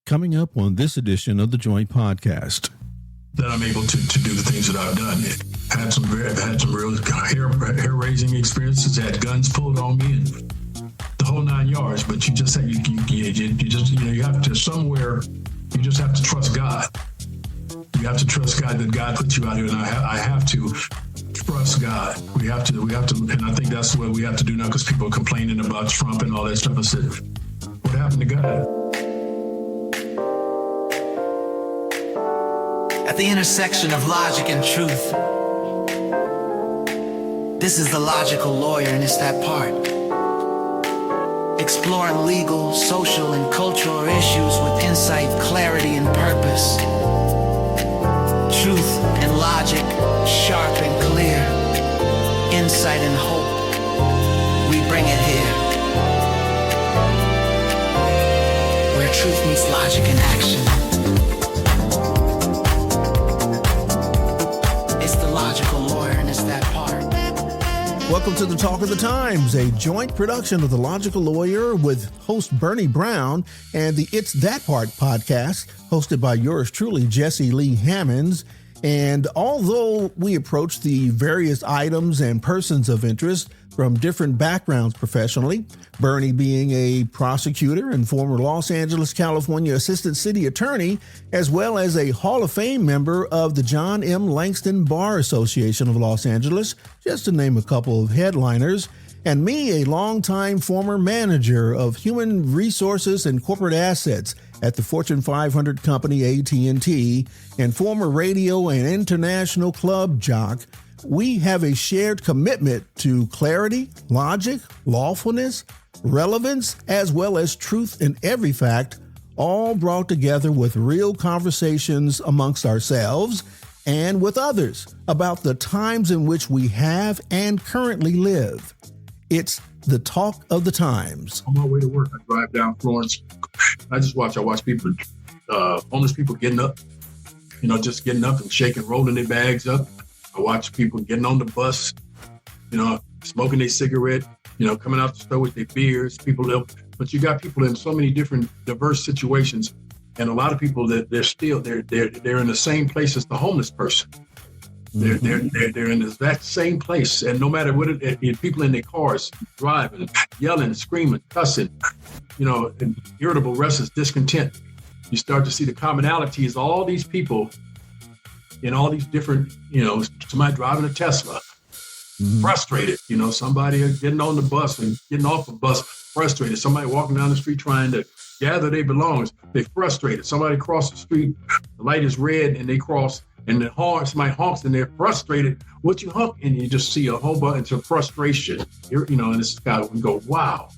Coming up on this edition of the Joint Podcast. That I'm able to do the things that I've done. I've had some real hair-raising experiences. Had guns pulled on me and the whole 9 yards. But you just have to somewhere. You just have to trust God. You have to trust God that God put you out here, and I have to trust God. We have to, and I think that's what we have to do now because people are complaining about Trump and all that stuff. I said, what happened to God? At the intersection of logic and truth, this is the logical lawyer, and it's that part. Exploring legal, social, and cultural issues with insight, clarity, and purpose. Truth and logic, sharp and clear. Insight and hope, we bring it here. Where truth meets logic and action. Welcome to the Talk of the Times, a joint production of The Logical Lawyer with host Bernie Brown and the It's That Part podcast, hosted by yours truly, Jesse Lee Hammonds. And although we approach the various items and persons of interest from different backgrounds professionally, Bernie being a prosecutor and former Los Angeles, California assistant city attorney, as well as a Hall of Fame member of the John M. Langston Bar Association of Los Angeles, just to name a couple of headliners, and me, a longtime former manager of human resources and corporate assets at the Fortune 500 company AT&T, and former radio and international club jock, we have a shared commitment to clarity, logic, lawfulness, relevance, as well as truth in every fact, all brought together with real conversations amongst ourselves and with others about the times in which we have and currently live. It's the Talk of the Times. On my way to work, I drive down Florence. I watch people, homeless people getting up, just getting up and shaking, rolling their bags up. I watch people getting on the bus, smoking their cigarette, coming out the store with their beers. But you got people in so many different diverse situations, and a lot of people that they're in the same place as the homeless person. Mm-hmm. They're in the exact same place, and no matter what, people in their cars driving, yelling, screaming, cussing, and irritable, restless, discontent. You start to see the commonalities. All these people in all these different, somebody driving a Tesla, frustrated, somebody getting on the bus and getting off the bus, frustrated. Somebody walking down the street trying to gather their belongings, they frustrated. Somebody crossed the street, the light is red and they cross, and somebody honks and they're frustrated. What you honk? And you just see a whole bunch of frustration, and this guy would go, wow.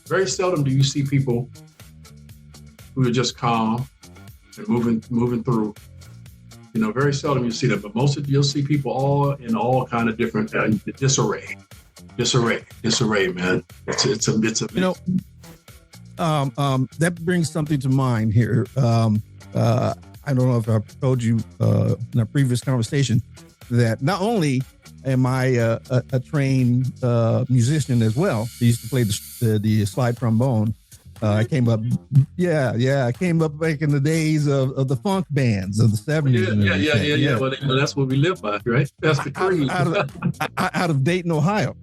Very seldom do you see people who are just calm and moving through. Very seldom you see that, but most of you'll see people all in all kind of different disarray, man. It's a that brings something to mind here. I don't know if I've told you in a previous conversation that not only am I a trained musician as well. I used to play the slide trombone. I came up back in the days of the funk bands of the 70s. Yeah. Well, that's what we live by, right? That's the creed. out of Dayton, Ohio,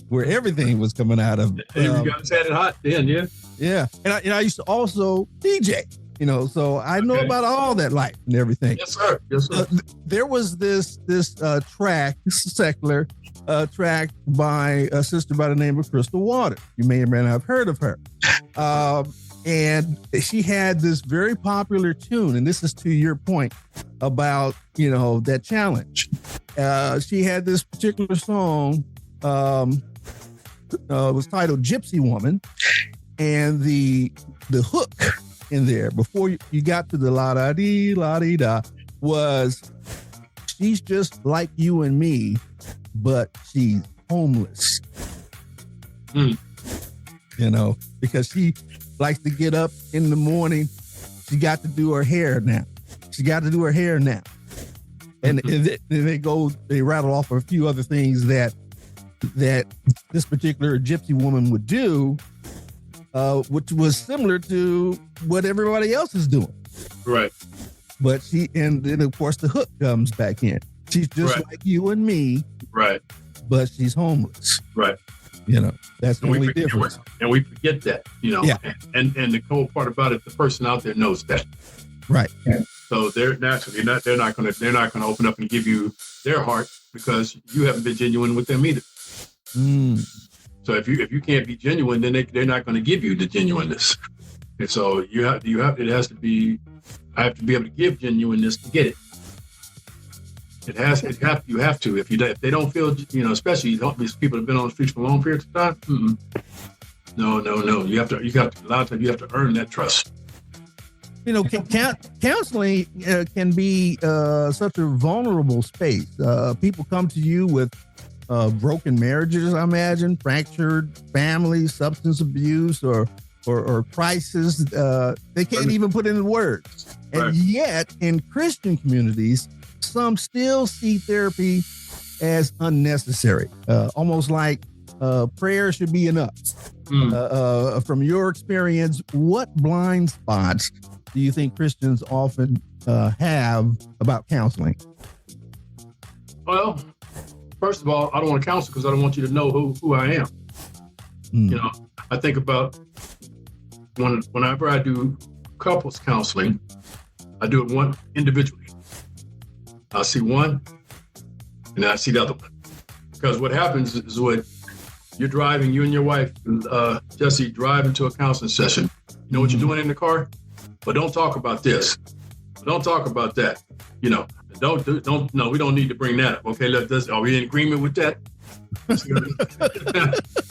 where everything was coming out of. You guys had it hot then, yeah. Yeah, and I used to also DJ, so I know about all that life and everything. Yes, sir. There was this track, secular track by a sister by the name of Crystal Waters. You may or may not have heard of her. And she had this very popular tune, and this is to your point about, that challenge. She had this particular song, was titled Gypsy Woman, and the hook in there, before you got to the la-da-dee, la-dee-da, was, she's just like you and me, but she's homeless. Because she likes to get up in the morning. She got to do her hair now. And they rattle off a few other things that this particular gypsy woman would do which was similar to what everybody else is doing. Right. But and then of course the hook comes back in. She's just like you and me. Right. But she's homeless. Right. That's the only difference. And we forget that, Yeah. And the cool part about it, the person out there knows that. Right. So they're not going to open up and give you their heart because you haven't been genuine with them either. So if you can't be genuine, then they're not going to give you the genuineness. And so you have I have to be able to give genuineness to get it. You have to. If they don't feel, especially these people that have been on the streets for long periods of time. No. You have to. A lot of times you have to earn that trust. Counseling can be such a vulnerable space. People come to you with broken marriages, I imagine, fractured families, substance abuse, or crisis. They can't even put into words. And yet, in Christian communities, some still see therapy as unnecessary, almost like prayer should be enough. From your experience, what blind spots do you think Christians often have about counseling? Well, first of all, I don't want to counsel because I don't want you to know who I am. I think about whenever I do couples counseling, I do it one individually. I see one, and then I see the other one. Because what happens is when you're driving, you and your wife, Jesse, drive into a counseling session. You know what you're doing in the car? But don't talk about this. Don't talk about that. Don't. No, we don't need to bring that up. Okay, are we in agreement with that?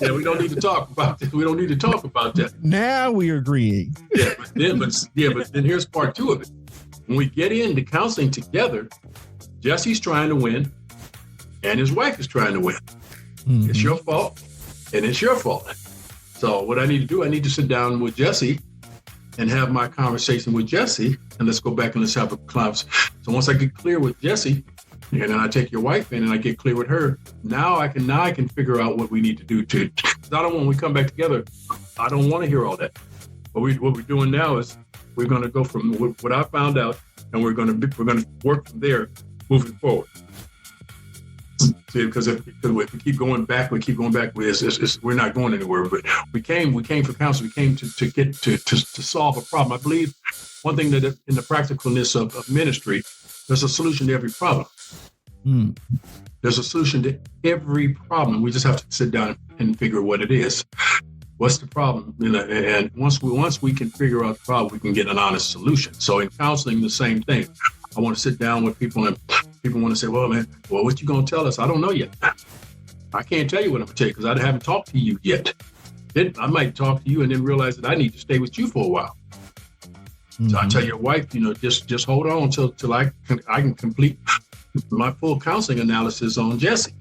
Yeah, we don't need to talk about that. We don't need to talk about that. Now we're agreeing. But then here's part 2 of it. When we get into counseling together, Jesse's trying to win, and his wife is trying to win. It's your fault, and it's your fault. So what I need to do, I need to sit down with Jesse and have my conversation with Jesse, and let's go back and let's have a class. So once I get clear with Jesse, and then I take your wife in and I get clear with her, now I can figure out what we need to do because I don't want, when we come back together, I don't want to hear all that. What we're doing now is we're going to go from what I found out, and we're going to work from there moving forward. See, because if we keep going back, we're not going anywhere. But we came for counsel. We came to get to solve a problem. I believe one thing that in the practicalness of ministry, there's a solution to every problem. There's a solution to every problem. We just have to sit down and figure what it is. What's the problem? And once we can figure out the problem, we can get an honest solution. So in counseling, the same thing. I want to sit down with people, and people want to say, well, what you going to tell us? I don't know yet. I can't tell you what I'm going to tell you because I haven't talked to you yet. I might talk to you and then realize that I need to stay with you for a while. So I tell your wife, just hold on till I can complete my full counseling analysis on Jesse.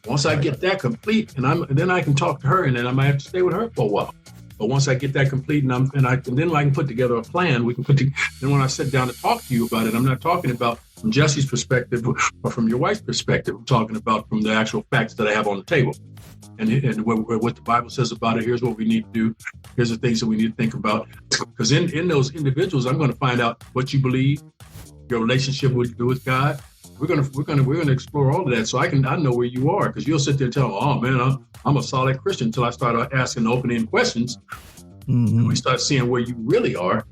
Once I get that complete, and then I can talk to her, and then I might have to stay with her for a while. But once I get that complete, and then I can put together a plan. Then when I sit down to talk to you about it, I'm not talking about from Jesse's perspective or from your wife's perspective. I'm talking about from the actual facts that I have on the table, and what the Bible says about it. Here's what we need to do. Here's the things that we need to think about. Because in those individuals, I'm going to find out what you believe, your relationship with God. We're gonna explore all of that, so I know where you are, because you'll sit there and tell, oh man, I'm a solid Christian, until I start asking open-ended questions, and we start seeing where you really are.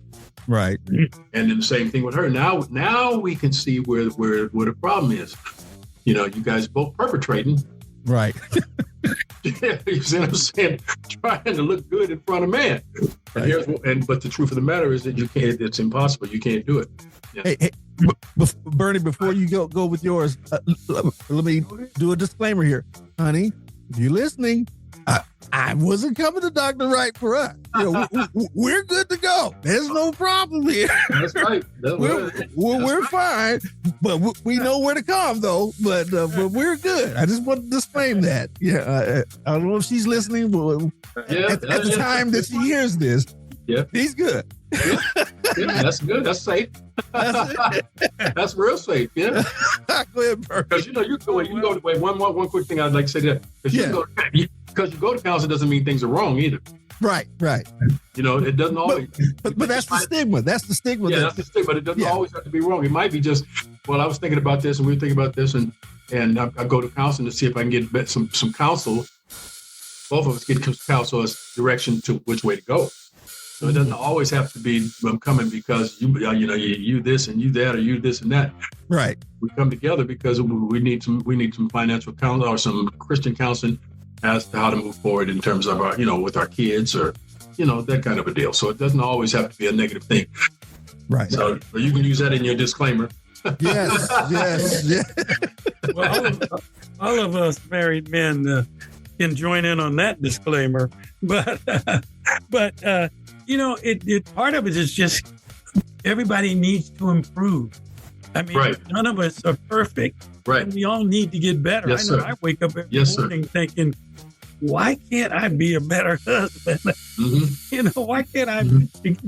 Right. And then the same thing with her. Now we can see where the problem is. You guys both perpetrating. Right. You see what I'm saying? Trying to look good in front of man. But the truth of the matter is that you can't. It's impossible. You can't do it. Yeah. Hey, Bernie, before you go with yours, let me do a disclaimer here, honey. If you're listening, I wasn't coming to Dr. Wright for us. We're good to go. There's no problem here. That's right. We're fine, but we know where to come though. But we're good. I just want to disclaim that. Yeah, I don't know if she's listening, but at the time that she hears this, he's good. Yeah, that's good. That's safe. That's real safe. Yeah. Go ahead, Bert. Because you go to one quick thing I'd like to say that because you go to counsel doesn't mean things are wrong either. Right. You know, it doesn't always. But that's the stigma. That's the stigma. Yeah, that's the stigma. But it doesn't always have to be wrong. It might be just, well, I was thinking about this, and we were thinking about this, and I go to counseling to see if I can get some counsel. Both of us get counsel as direction to which way to go. So it doesn't always have to be coming because you this and you that, or you this and that. Right. We come together because we need some financial counsel or some Christian counseling as to how to move forward in terms of our, with our kids or, that kind of a deal. So it doesn't always have to be a negative thing. Right. So you can use that in your disclaimer. Yes. Well, all of us married men can join in on that disclaimer, but part of it is just everybody needs to improve. I mean, None of us are perfect. Right. And we all need to get better. Yes, I know sir. I wake up every morning thinking, why can't I be a better husband? Mm-hmm. Why can't I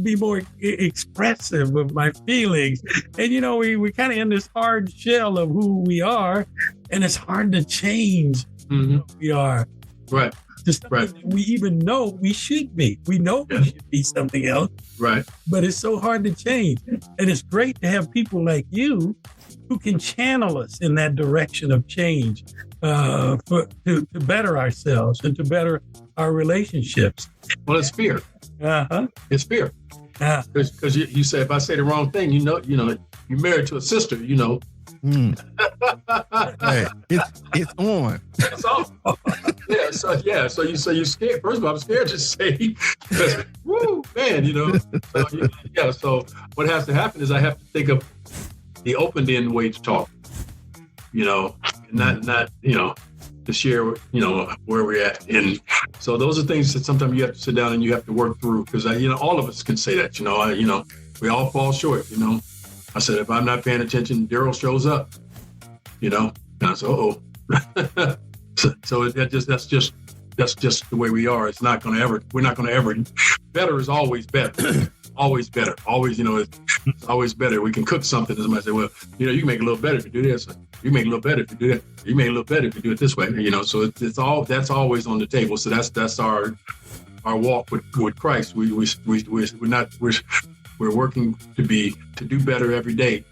be more expressive of my feelings? And, we kind of in this hard shell of who we are, and it's hard to change who we are. Right. Just something that we even know we should be. We know we should be something else. Right. But it's so hard to change. And it's great to have people like you who can channel us in that direction of change to better ourselves and to better our relationships. Well, it's fear. It's fear. Because you say, if I say the wrong thing, you're married to a sister, Hey, it's on. That's all. So you're scared. First of all, I'm scared to say, woo, man, So what has to happen is I have to think of the open-end way to talk, not to share, where we're at. And so those are things that sometimes you have to sit down and you have to work through because all of us can say that, we all fall short, I said, if I'm not paying attention, Daryl shows up, and I said, so that's just the way we are. We're not going to ever, better is always better. Always better. Always, it's always better. We can cook something. Somebody say, well, you can make it a little better if you do this. You make it a little better if you do that. You make it a little better if you do it this way. So that's always on the table. So that's our walk with Christ. We're working to do better every day.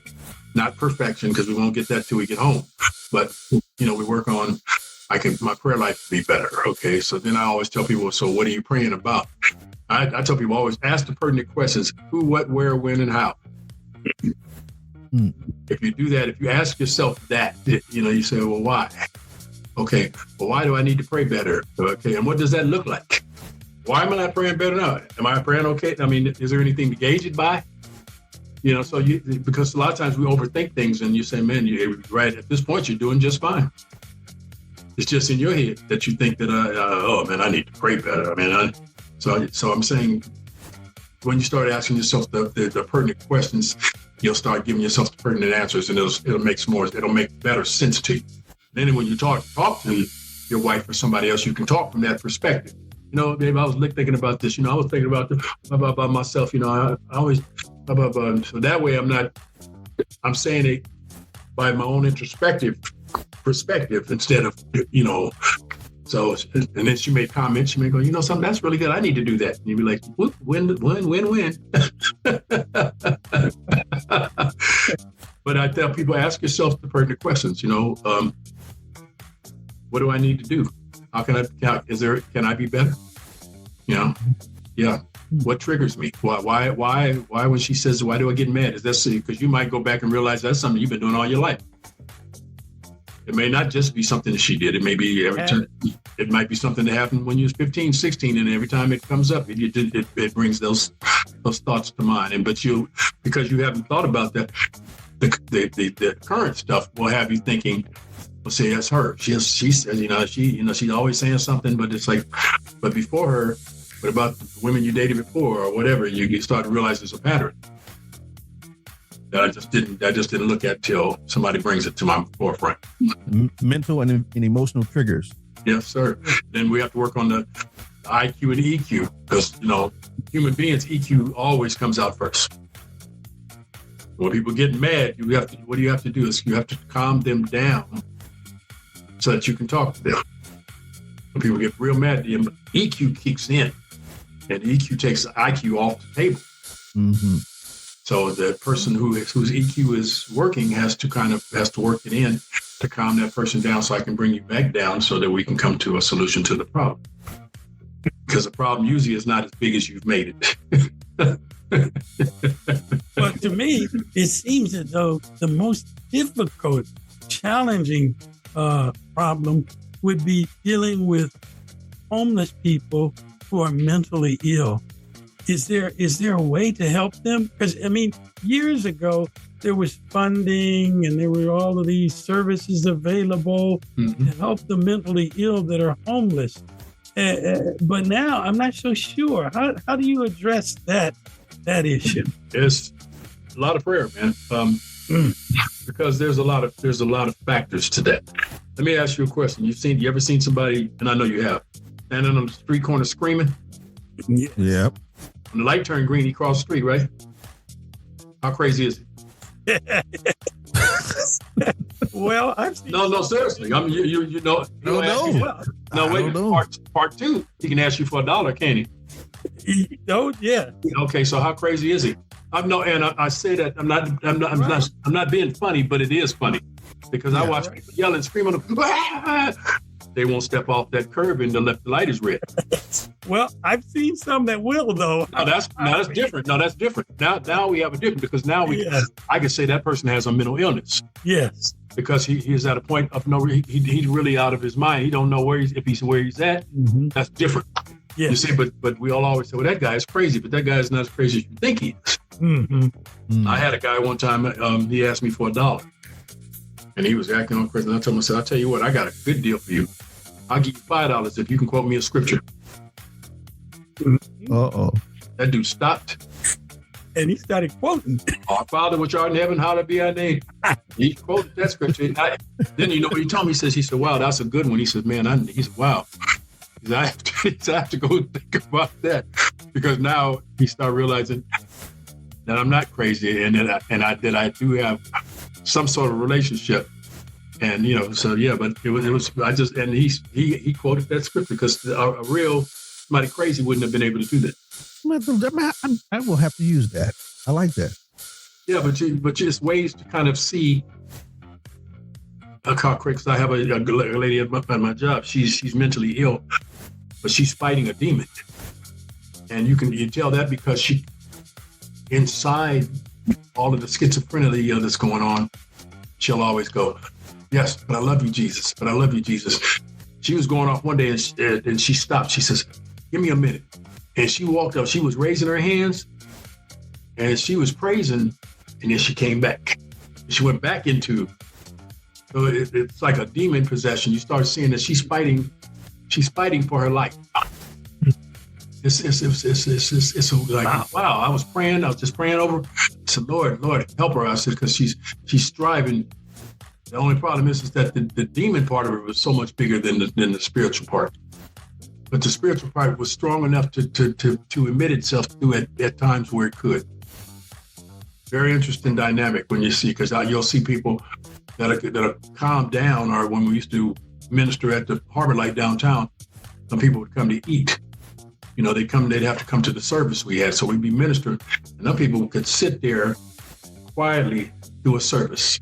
Not perfection, because we won't get that till we get home. But we work on my prayer life to be better. Okay. So then I always tell people, so what are you praying about? I tell people always ask the pertinent questions: who, what, where, when, and how. If you do that, if you ask yourself that, you say, well, why? Okay, well, why do I need to pray better? Okay, and what does that look like? Why am I not praying better now? Am I praying okay? I mean, is there anything to gauge it by? Because a lot of times we overthink things, and you say, man, right at this point, you're doing just fine. It's just in your head that you think that, I need to pray better. So I'm saying, when you start asking yourself the pertinent questions, you'll start giving yourself the pertinent answers, and it'll make better sense to you. Then when you talk to your wife or somebody else, you can talk from that perspective. Babe, I was thinking about this. I was thinking about myself. I always, so that way I'm saying it by my own introspective perspective instead of, So, and then she may comment, she may go, something that's really good. I need to do that. And you'd be like, win. But I tell people, ask yourself the pertinent questions. What do I need to do? How can I be better? Yeah. What triggers me? Why when she says, why do I get mad? Is that because you might go back and realize that's something you've been doing all your life. It may not just be something that she did. It may be every time. It might be something that happened when you was 15, 16, and every time it comes up, it brings those thoughts to mind. And because you haven't thought about that, the current stuff will have you thinking, well, see, that's her. She says, she's always saying something, but it's like, but before her, what about the women you dated before or whatever? You start to realize there's a pattern that I just didn't look at till somebody brings it to my forefront. Mental and emotional triggers. Yes, sir. Then we have to work on the IQ and EQ because, human beings, EQ always comes out first. When people get mad, what you have to do is you have to calm them down so that you can talk to them. When people get real mad, the EQ kicks in. And EQ takes the IQ off the table. Mm-hmm. So the person whose EQ is working has to work it in to calm that person down, so I can bring you back down so that we can come to a solution to the problem. Because the problem usually is not as big as you've made it. But to me, it seems as though the most difficult, challenging problem would be dealing with homeless people who are mentally ill. Is there a way to help them? Because, I mean, years ago, there was funding and there were all of these services available to help the mentally ill that are homeless. But now I'm not so sure. How do you address that issue? It's a lot of prayer, man. Because there's a lot of factors to that. Let me ask you a question. You ever seen somebody, and I know you have, standing on the street corner screaming? Yeah. Yep. When the light turned green, he crossed the street, right? How crazy is it? Well, I've seen. No, seriously. I mean, you know. No. No, wait. Part two. He can ask you for $1, can't he? Oh, yeah. Okay, so how crazy is he? I say that I'm not being funny, but it is funny because I watch people yelling, screaming. They won't step off that curb and the light is red. Well, I've seen some that will, though. No, that's different. No, that's different. Now we have a different, because now I can say that person has a mental illness. Yes. Because he is at a point of he's really out of his mind. He don't know where he's at. Mm-hmm. That's different. Yes. You see, but we all always say, well, that guy is crazy, but that guy is not as crazy as you think he is. Mm-hmm. Mm-hmm. I had a guy one time, he asked me for $1. And he was acting all crazy. And I told him, I said, I'll tell you what, I got a good deal for you. I'll give you $5 if you can quote me a scripture. Uh-oh. That dude stopped. And he started quoting. Our Father which art in heaven, hallowed be thy name. He quoted that scripture. Then you know what he told me? He said, wow, that's a good one. He said, man, he said, wow. I have to go think about that, because now he started realizing that I'm not crazy and that I do have some sort of relationship. And, so yeah, but it was, he quoted that scripture, because a real somebody crazy wouldn't have been able to do that. I will have to use that. I like that. Yeah, but just ways to kind of see a car crazy. Because I have a lady at my job. She's mentally ill, but she's fighting a demon. And you tell that because she, inside all of the schizophrenia that's going on, she'll always go, yes, but I love you, Jesus. But I love you, Jesus. She was going off one day and she stopped. She says, give me a minute. And she walked up. She was raising her hands and she was praising. And then she came back. She went back into, so it's like a demon possession. You start seeing that she's fighting for her life. It's like, wow, I was just praying over. I said, Lord, help her. I said, because she's striving. The only problem is that the demon part of it was so much bigger than the spiritual part. But the spiritual part was strong enough to emit itself through at times where it could. Very interesting dynamic when you see, because you'll see people that are calmed down, or when we used to minister at the Harbor Light downtown, some people would come to eat. They'd have to come to the service we had. So we'd be ministering, and some people could sit there quietly do a service.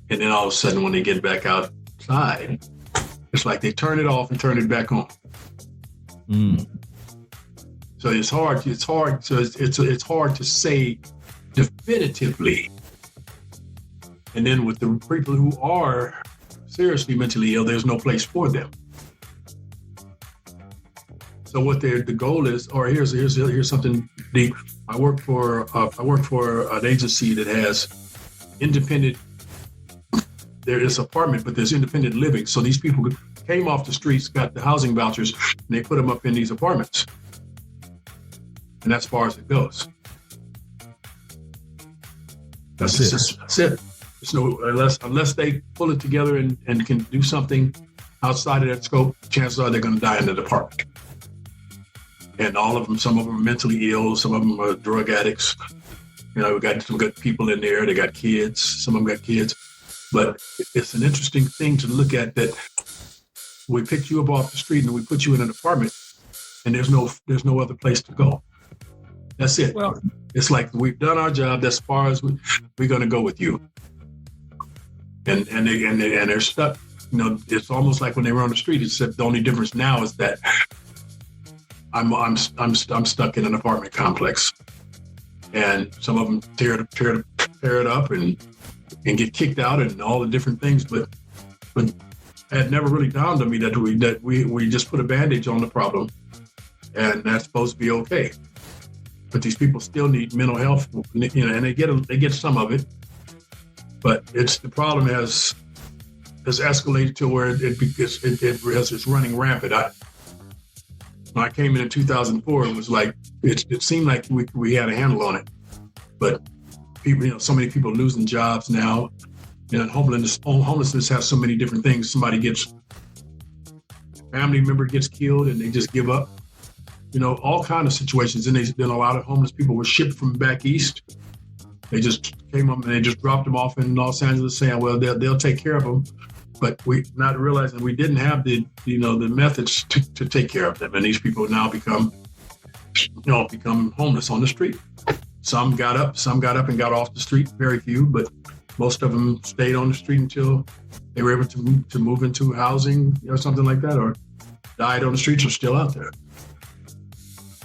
And then all of a sudden, when they get back outside, it's like they turn it off and turn it back on. Mm. So it's hard. So it's hard to say definitively. And then with the people who are seriously mentally ill, there's no place for them. So what the goal is, or here's something deep. I work for an agency that has independent. There is apartment, but there's independent living. So these people came off the streets, got the housing vouchers, and they put them up in these apartments. And that's as far as it goes. That's it. There's no, unless they pull it together and can do something outside of that scope, chances are they're going to die in the apartment. And all of them, some of them are mentally ill, some of them are drug addicts. We got some good people in there. They got kids. Some of them got kids. But it's an interesting thing to look at, that we picked you up off the street and we put you in an apartment. and there's no other place to go. That's it. Well, it's like we've done our job. That's as far as we're going to go with you. And they're stuck. You know, it's almost like when they were on the street. Except the only difference now is that I'm stuck in an apartment complex, and some of them tear it up and get kicked out and all the different things. But it had never really dawned on me that we just put a bandage on the problem, and that's supposed to be okay. But these people still need mental health, you know, and they get some of it. But the problem has escalated to where it's running rampant. When I came in 2004, it was like it seemed like we had a handle on it. But people, you know, so many people losing jobs now. You know, homelessness has so many different things. Family member gets killed and they just give up. You know, all kind of situations. And there's been a lot of homeless people were shipped from back east. They just came up and they just dropped them off in Los Angeles, saying, "Well, they'll take care of them." But we not realizing we didn't have the methods to take care of them, and these people now become homeless on the street. Some got up and got off the street. Very few, but most of them stayed on the street until they were able to move into housing or something like that, or died on the streets, or still out there.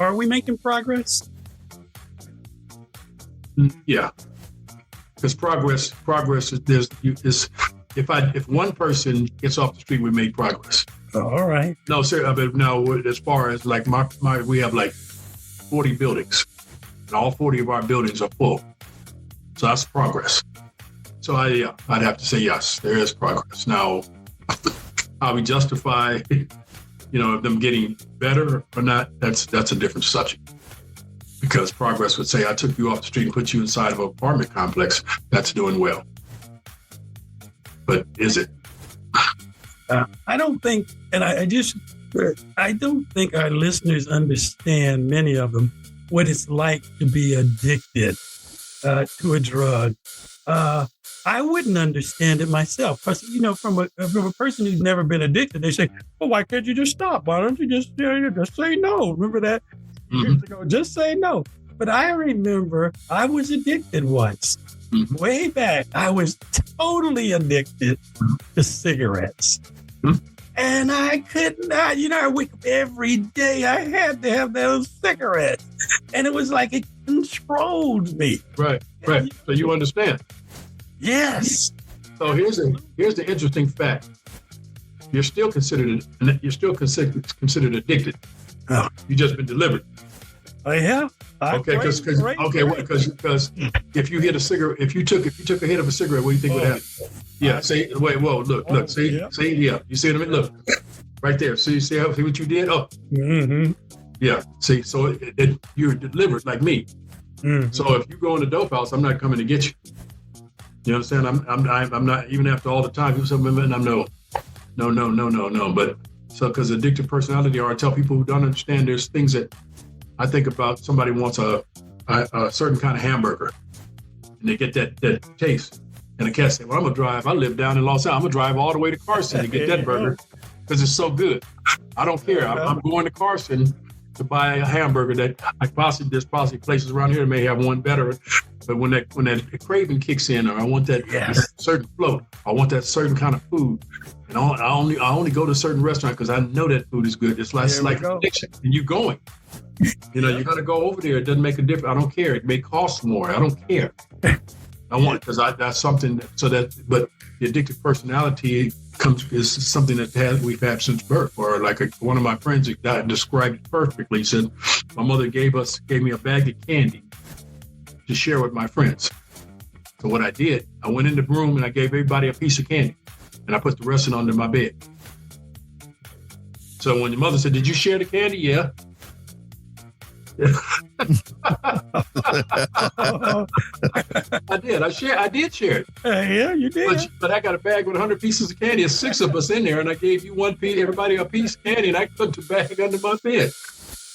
Are we making progress? Yeah, because progress is if one person gets off the street, we make progress. All right. No, sir. But no, as far as like we have like 40 buildings, and all 40 of our buildings are full. So that's progress. So I'd have to say yes, there is progress. Now, how we justify, them getting better or not, that's a different subject. Because progress would say, I took you off the street and put you inside of an apartment complex. That's doing well. But is it? I don't think, and I don't think our listeners understand, many of them, what it's like to be addicted to a drug. I wouldn't understand it myself. Because, from a person who's never been addicted, they say, well, why can't you just stop? Why don't you just say no? Remember that? Years ago, just say no. But I remember I was addicted once. Mm-hmm. Way back, I was totally addicted to cigarettes. Mm-hmm. And I could not, I wake up every day, I had to have those cigarettes. And it was like it controlled me. Right. So you understand? Yes. So here's the interesting fact. You're still considered addicted. Oh. You've just been delivered. I have. Okay, because if you hit a cigarette, if you took a hit of a cigarette, what do you think would happen? Yeah. Look. See. Yeah. See. Yeah. You see what I mean? Look, right there. See what you did? Oh. Mm-hmm. Yeah. See. So you're delivered like me. Mm-hmm. So if you go in the dope house, I'm not coming to get you. You understand? I'm not, even after all the time. People say, and I'm no. But so because addictive personality, or I tell people who don't understand, there's things that I think about. Somebody wants a certain kind of hamburger, and they get that taste, and the cat say, "Well, I'm gonna drive. I live down in Los Angeles. I'm gonna drive all the way to Carson to get that burger because it's so good. I don't care. I'm going to Carson to buy a hamburger that there's possibly places around here that may have one better. But when that craving kicks in, or I want that certain float, I want that certain kind of food, and I only go to a certain restaurant because I know that food is good. It's like an addiction, and you're going. You're gonna go over there. It doesn't make a difference. I don't care. It may cost more. I don't care. I want it because that's something. But the addictive personality is something that we've had since birth. Or like one of my friends that described it perfectly. He said, my mother gave me a bag of candy to share with my friends. So what I did, I went in the room and I gave everybody a piece of candy, and I put the rest under my bed. So when your mother said, "Did you share the candy?" Yeah. I did. I did share it. Yeah, you did. But I got a bag with 100 pieces of candy. There's 6 of us in there, and I gave you one piece, everybody a piece of candy, and I put the bag under my bed.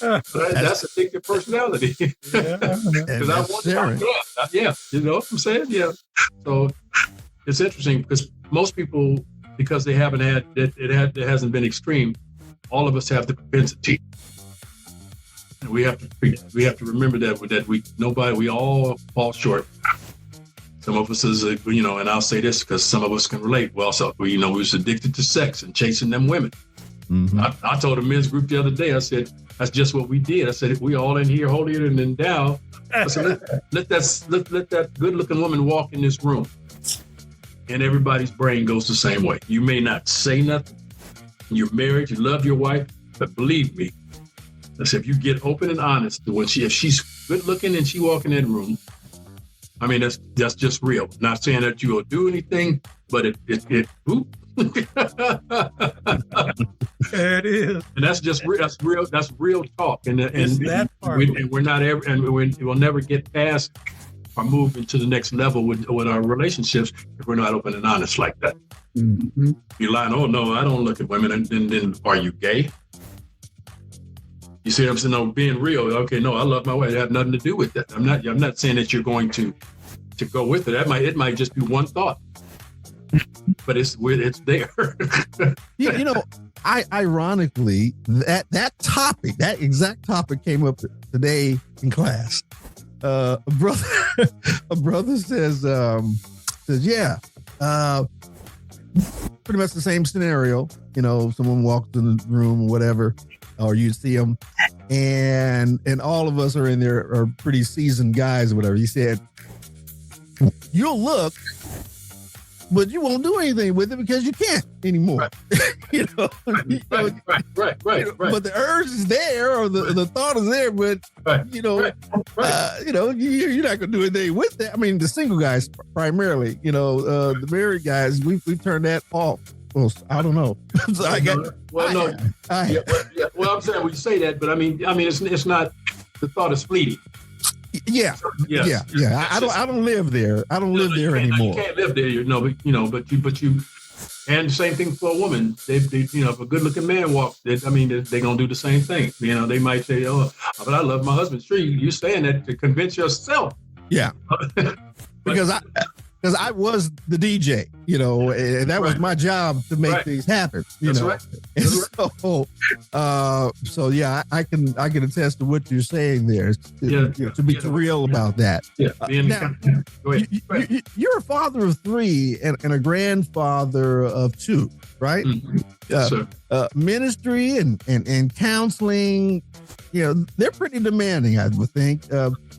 That's addictive personality. Because I want to. Yeah, you know what I'm saying? Yeah. So it's interesting because most people, because they haven't had it hasn't been extreme. All of us have the propensity we have to remember that we all fall short. Some of us is, and I'll say this because some of us can relate. Well, so we was addicted to sex and chasing them women. Mm-hmm. I told a men's group the other day, I said, that's just what we did. I said, if we all in here holier than thou, I said, let that good looking woman walk in this room. And everybody's brain goes the same way. You may not say nothing. You're married, you love your wife, but believe me, I said, if you get open and honest to if she's good looking and she walk in that room, I mean, that's just real. Not saying that you will do anything, but it oop. There it is. And that's just that's real talk. And that part. We'll never get past or move into the next level with our relationships if we're not open and honest like that. Mm-hmm. You're lying, oh no, I don't look at women, and then are you gay? You see what I'm saying? No, being real. Okay, no, I love my wife. It has nothing to do with that. I'm not saying that you're going to go with it. It might just be one thought, but it's there. Ironically, that exact topic came up today in class. A brother says, yeah, pretty much the same scenario. Someone walks in the room or whatever, or you see them, and all of us are in there are pretty seasoned guys or whatever. He said, you'll look, but you won't do anything with it because you can't anymore. Right. Right. But the urge is there, or the thought is there, but you're not going to do anything with that. I mean, the single guys primarily, the married guys, we've turned that off. Well, I don't know. So Well, I'm saying we say that, but I mean, it's not. The thought is fleeting. Yeah. I don't live there. I don't live there anymore. You can't live there, but you. And the same thing for a woman. They if a good-looking man walks, they're gonna do the same thing. They might say, "Oh, but I love my husband." Sure, you're saying that to convince yourself. Yeah. Because I was the DJ, and that was my job to make things happen. That's right. So yeah, I can attest to what you're saying there. To be real about that. Yeah. Go ahead. You're a father of 3 and a grandfather of 2, right? Mm-hmm. Ministry and counseling, they're pretty demanding, I would think.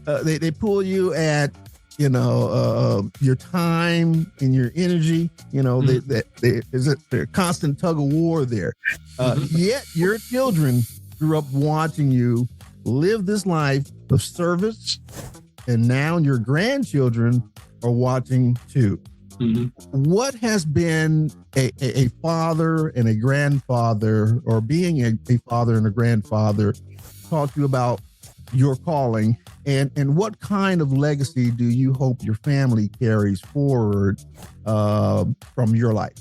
They pull you at your time and your energy, there's a constant tug of war there. Yet your children grew up watching you live this life of service, and now your grandchildren are watching too. Mm-hmm. What has been a father and a grandfather, or being a father and a grandfather, taught you about your calling, and what kind of legacy do you hope your family carries forward from your life?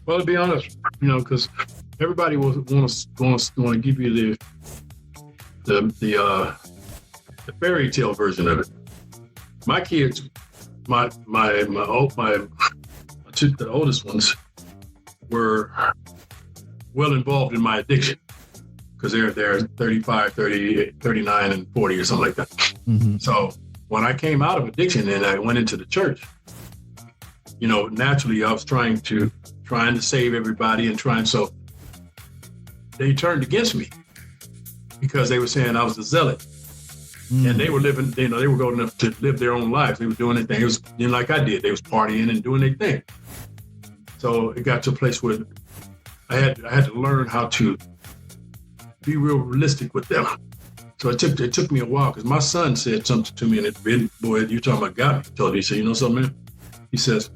Well, to be honest, because everybody will want to give you the fairy tale version of it. My kids, the oldest ones, were well involved in my addiction. Because they're 35, 38, 39, and 40 or something like that. Mm-hmm. So when I came out of addiction and I went into the church, naturally I was trying to save everybody so they turned against me because they were saying I was a zealot. Mm-hmm. And they were living, they were going enough to live their own lives. They were doing their thing. It was like I did. They was partying and doing their thing. So it got to a place where I had to learn how to be real realistic with them. So it took me a while, because my son said something to me, and boy, you talking about God. He told me, he said, something, man? He says,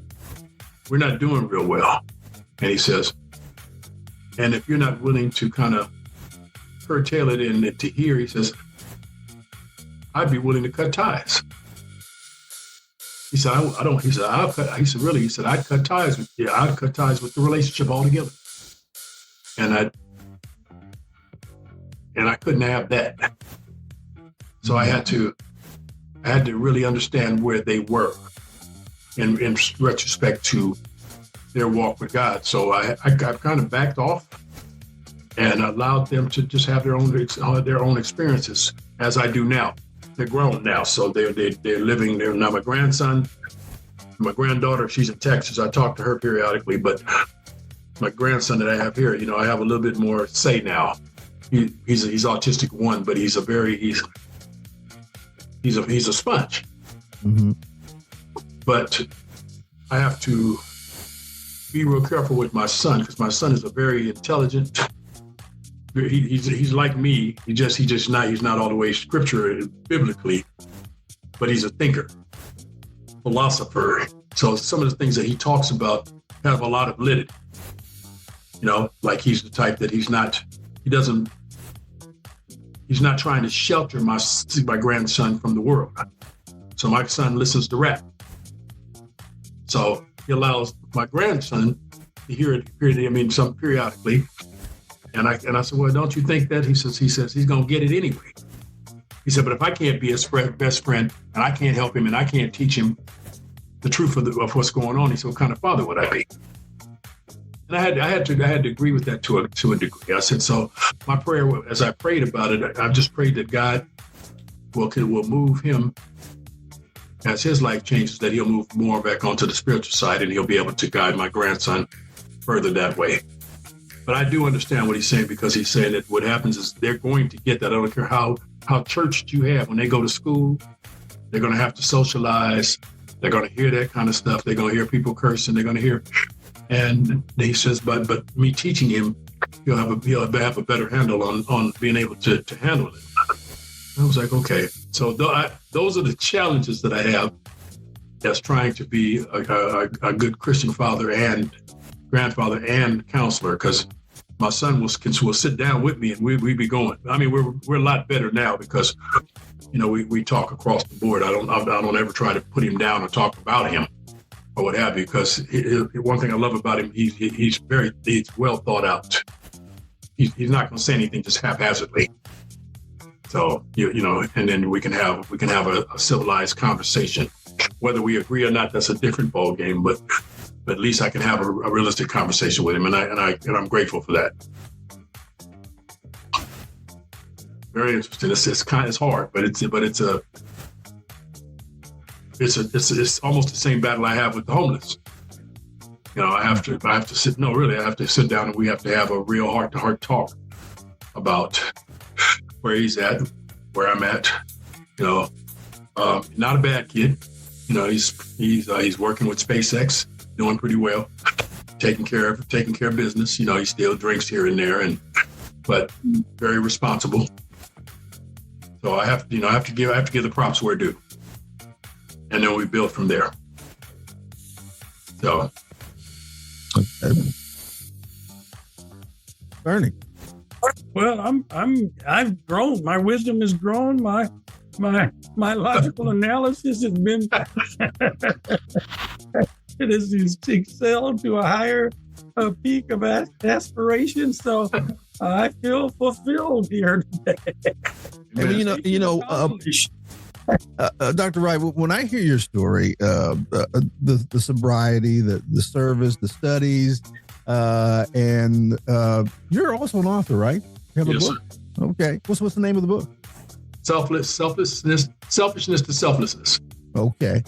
we're not doing real well. And he says, and if you're not willing to kind of curtail it and to hear, he says, I'd be willing to cut ties. He said, I don't, he said, I'll cut, he said, really? He said, I'd cut ties with the relationship altogether. And I couldn't have that. So I had to really understand where they were in retrospect to their walk with God. So I kind of backed off and allowed them to just have their own experiences, as I do now. They're grown now, so they're living there now. My grandson, my granddaughter, she's in Texas. I talk to her periodically, but my grandson that I have here, I have a little bit more say now. He's autistic one, but he's a sponge. Mm-hmm. But I have to be real careful with my son, because my son is a very intelligent. He's like me. He's not all the way scripture biblically, but he's a thinker, philosopher. So some of the things that he talks about have a lot of validity. Like he's the type that he's not trying to shelter my grandson from the world. So my son listens to rap. So he allows my grandson to hear it some periodically. And I said, well, don't you think that? He says he's going to get it anyway. He said, but if I can't be his best friend and I can't help him and I can't teach him the truth of what's going on, he said, what kind of father would I be? And I had to agree with that to a degree. I said, so my prayer, as I prayed about it, I just prayed that God will move him as his life changes, that he'll move more back onto the spiritual side and he'll be able to guide my grandson further that way. But I do understand what he's saying, because he's saying that what happens is they're going to get that. I don't care how churched you have. When they go to school, they're going to have to socialize. They're going to hear that kind of stuff. They're going to hear people cursing. They're going to hear. And he says, but me teaching him, he'll have a better handle on being able to handle it. I was like, okay. So those are the challenges that I have as trying to be a good Christian father and grandfather and counselor, because my son will sit down with me and we be going. I mean, we're a lot better now because, we talk across the board. I don't ever try to put him down or talk about him or what have you, because one thing I love about him, he's well thought out. He's not going to say anything just haphazardly. So, and then we can have a civilized conversation. Whether we agree or not, that's a different ball game, but at least I can have a realistic conversation with him, and I'm grateful for that. Very interesting. It's hard, but it's almost the same battle I have with the homeless. I have to sit down and we have to have a real heart-to-heart talk about where he's at, where I'm at. Not a bad kid. He's working with SpaceX, doing pretty well, taking care of business. He still drinks here and there, but very responsible. So I have to give the props where due, and then we build from there. So, okay. Bernie. Well, I've grown. My wisdom has grown. My logical analysis has been it has excelled to a higher peak of aspiration. So I feel fulfilled here today. And Dr. Wright, when I hear your story, the sobriety, the service, the studies, and you're also an author, right? You have a book? Sir. Okay. What's the name of the book? Selfishness to Selflessness. Okay.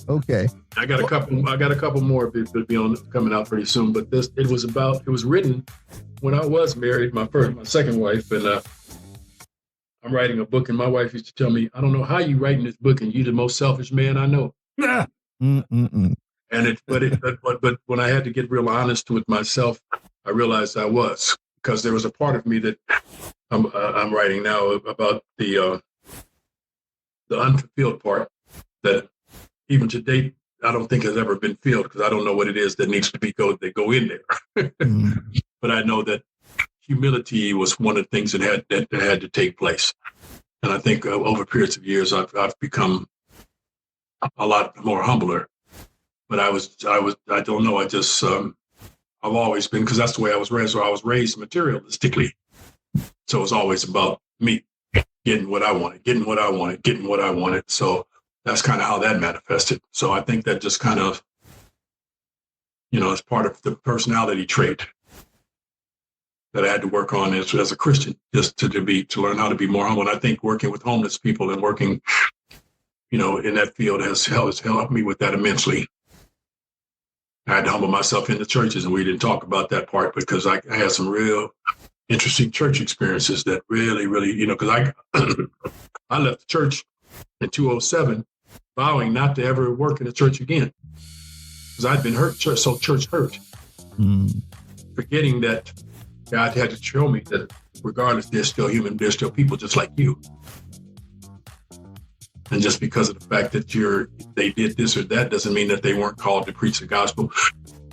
I got a couple more coming out pretty soon, but it was written when I was married, my second wife, and I'm writing a book, and my wife used to tell me, I don't know how you writing this book, and you're the most selfish man I know. Mm-mm-mm. But when I had to get real honest with myself, I realized I was, because there was a part of me that I'm writing now about the unfulfilled part that even to date I don't think has ever been filled, because I don't know what it is that needs to go in there. But I know that humility was one of the things that had to take place, and I think over periods of years I've become a lot more humbler. But I don't know. I've always been, because that's the way I was raised. So I was raised materialistically. So it was always about me getting what I wanted. So that's kind of how that manifested. So I think that just kind of, is part of the personality trait. that I had to work on as a Christian, just to learn how to be more humble. And I think working with homeless people and working, in that field has helped me with that immensely. I had to humble myself in the churches, and we didn't talk about that part because I had some real interesting church experiences that really, really, because I left the church in 2007, vowing not to ever work in the church again because I'd been hurt, so church hurt. Forgetting that God had to show me that regardless, they're still human, they're still people just like you. And just because of the fact that they did this or that doesn't mean that they weren't called to preach the gospel.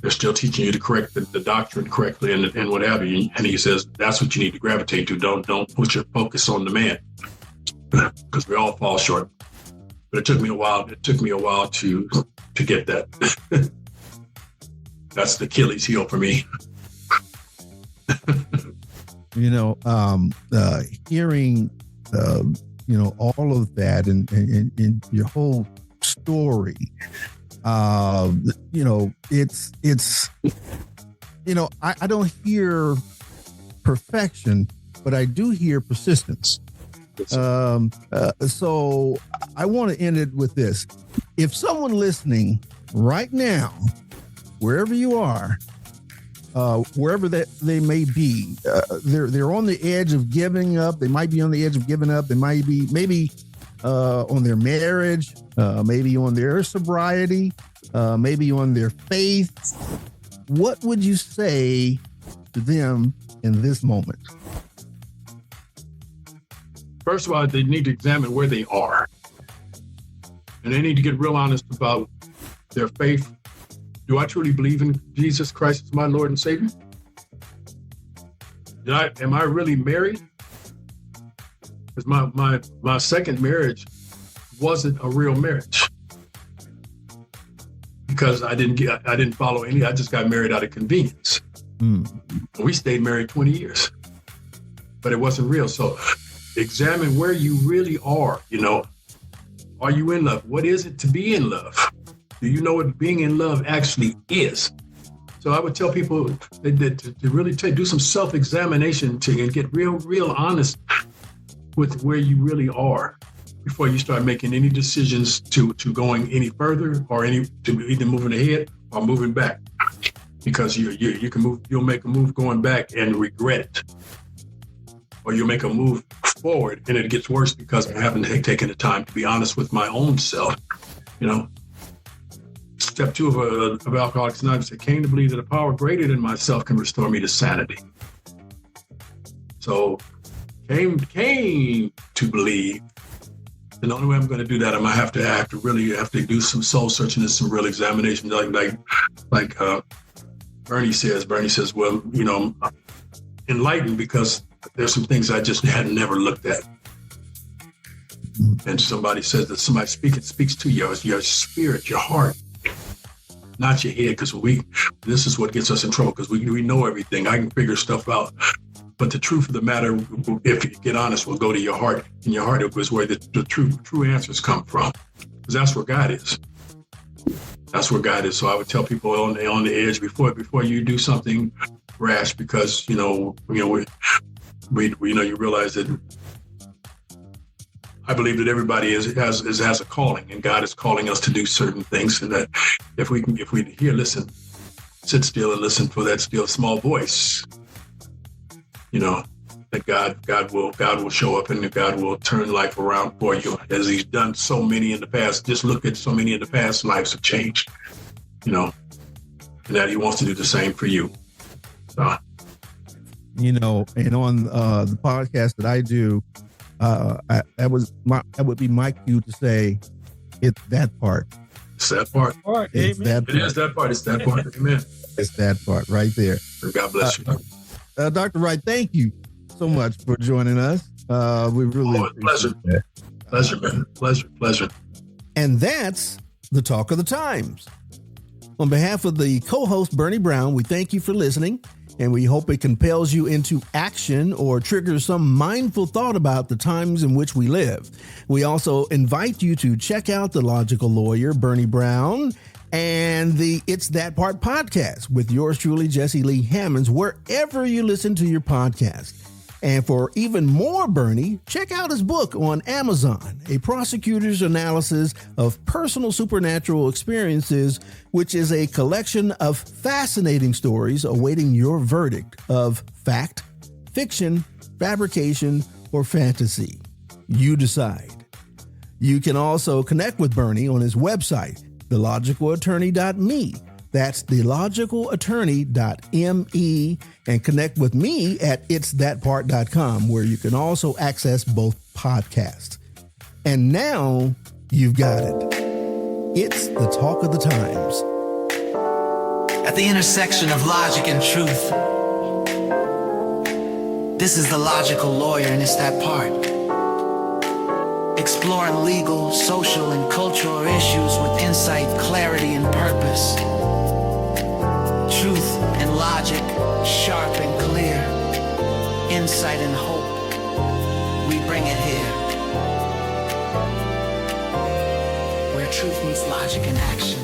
They're still teaching you to correct the doctrine correctly and what have you. And he says, that's what you need to gravitate to. Don't put your focus on the man because we all fall short. But it took me a while to get that. That's the Achilles heel for me. Hearing, all of that and your whole story, it's I don't hear perfection, but I do hear persistence. So I want to end it with this. If someone listening right now, wherever you are, wherever that they may be, they're on the edge of giving up. They might be on the edge of giving up. They might be maybe on their marriage, maybe on their sobriety, maybe on their faith. What would you say to them in this moment? First of all, they need to examine where they are. And they need to get real honest about their faith. Do I truly believe in Jesus Christ as my Lord and Savior? Am I really married? Because my second marriage wasn't a real marriage. Because I didn't follow any. I just got married out of convenience. We stayed married 20 years, but it wasn't real. So examine where you really are. Are you in love? What is it to be in love? Do you know what being in love actually is? So I would tell people that to really do some self-examination and get real honest with where you really are before you start making any decisions to going any further or to either moving ahead or moving back. Because you'll make a move going back and regret it. Or you'll make a move forward and it gets worse because I haven't taken the time to be honest with my own self. Step 2 of Alcoholics Anonymous, I came to believe that a power greater than myself can restore me to sanity. So came to believe, and the only way I'm going to do that, I'm going to have to do some soul searching and some real examination, like Bernie says, well, enlightened because there's some things I just had never looked at. And somebody says that somebody speaks to your spirit, your heart, not your head, because this is what gets us in trouble, because we know everything. I can figure stuff out. But the truth of the matter, if you get honest, will go to your heart. And your heart is where the true answers come from, because that's where God is. That's where God is. So I would tell people on the edge before you do something rash, because you realize that I believe that everybody has a calling, and God is calling us to do certain things, and that if we listen, sit still and listen for that still small voice, that God will show up and that God will turn life around for you, as He's done so many in the past. Just look at so many in the past, lives have changed, and that He wants to do the same for you. So. And on the podcast that I do, that would be my cue to say, it's that part. It's that part. It's that part. It is that part. It's that part. Amen. It's that part right there. God bless you. Dr. Wright, thank you so much for joining us. We really pleasure. That. Pleasure, man. Pleasure. And that's the Talk of the Times. On behalf of the co-host Bernie Brown, we thank you for listening, and we hope it compels you into action or triggers some mindful thought about the times in which we live. We also invite you to check out the logical lawyer, Bernie Brown, and the It's That Part podcast with yours truly, Jesse Lee Hammonds, wherever you listen to your podcast. And for even more Bernie, check out his book on Amazon, A Prosecutor's Analysis of Personal Supernatural Experiences, which is a collection of fascinating stories awaiting your verdict of fact, fiction, fabrication, or fantasy. You decide. You can also connect with Bernie on his website, thelogicalattorney.me. That's thelogicalattorney.me, and connect with me at itsthatpart.com, where you can also access both podcasts. And now you've got it. It's the talk of the times. At the intersection of logic and truth, this is The Logical Lawyer, and it's that part. Exploring legal, social, and cultural issues with insight, clarity, and purpose. Truth and logic, sharp and clear. Insight and hope, we bring it here. Where truth meets logic and action.